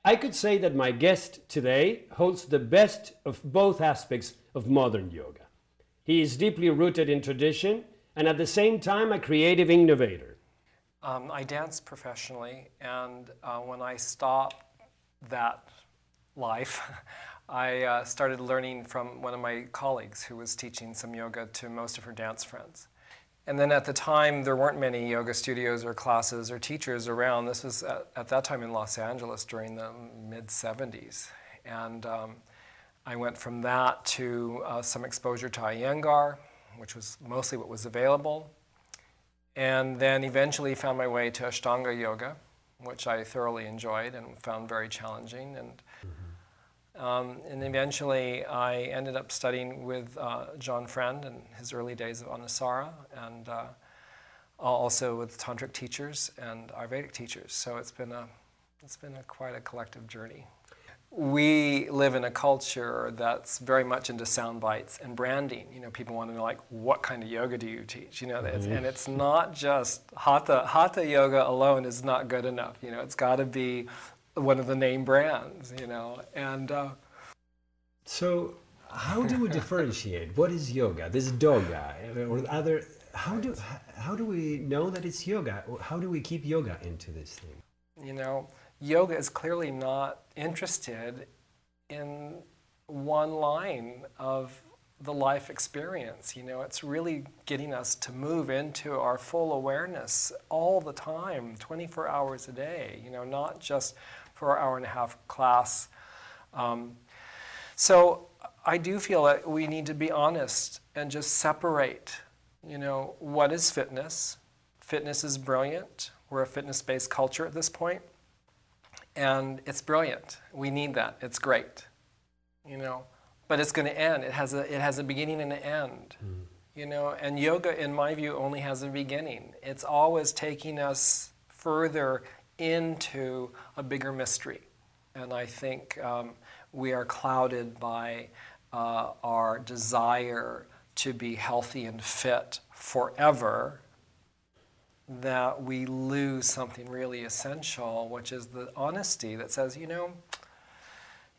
I could say that my guest today holds the best of both aspects of modern yoga. He is deeply rooted in tradition and at the same time a creative innovator. I dance professionally, and when I stopped that life, I started learning from one of my colleagues who was teaching some yoga to most of her dance friends. And then at the time, there weren't many yoga studios or classes or teachers around. This was at that time in Los Angeles during the mid-70s. And I went from that to some exposure to Iyengar, which was mostly what was available. And then eventually found my way to Ashtanga yoga, which I thoroughly enjoyed and found very challenging. And eventually I ended up studying with John Friend in his early days of Anusara, and also with tantric teachers and Ayurvedic teachers. So it's been quite a collective journey. We live in a culture that's very much into sound bites and branding. You know, people want to know, like, what kind of yoga do you teach? You know, and it's not just hatha yoga alone is not good enough. You know, it's got to be one of the name brands, you know, and so how do we differentiate what is yoga, this doga, or other? How do we know that it's yoga? How do we keep yoga into this thing? You know, yoga is clearly not interested in one line of the life experience. You know, it's really getting us to move into our full awareness all the time, 24 hours a day, you know, not just for an hour-and-a-half class. So I do feel that we need to be honest and just separate, you know, what is fitness? Fitness is brilliant. We're a fitness-based culture at this point, and it's brilliant. We need that. It's great, you know, but it's going to end. It has a beginning and an end, you know, and yoga, in my view, only has a beginning. It's always taking us further into a bigger mystery. And I think we are clouded by our desire to be healthy and fit forever, that we lose something really essential, which is the honesty that says, you know,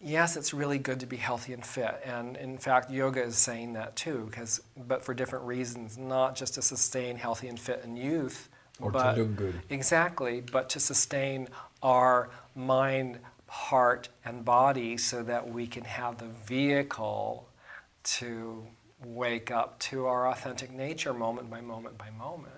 yes, it's really good to be healthy and fit. And in fact, yoga is saying that too, but for different reasons, not just to sustain healthy and fit in youth, or to look good. Exactly, but to sustain our mind, heart, and body so that we can have the vehicle to wake up to our authentic nature moment by moment by moment.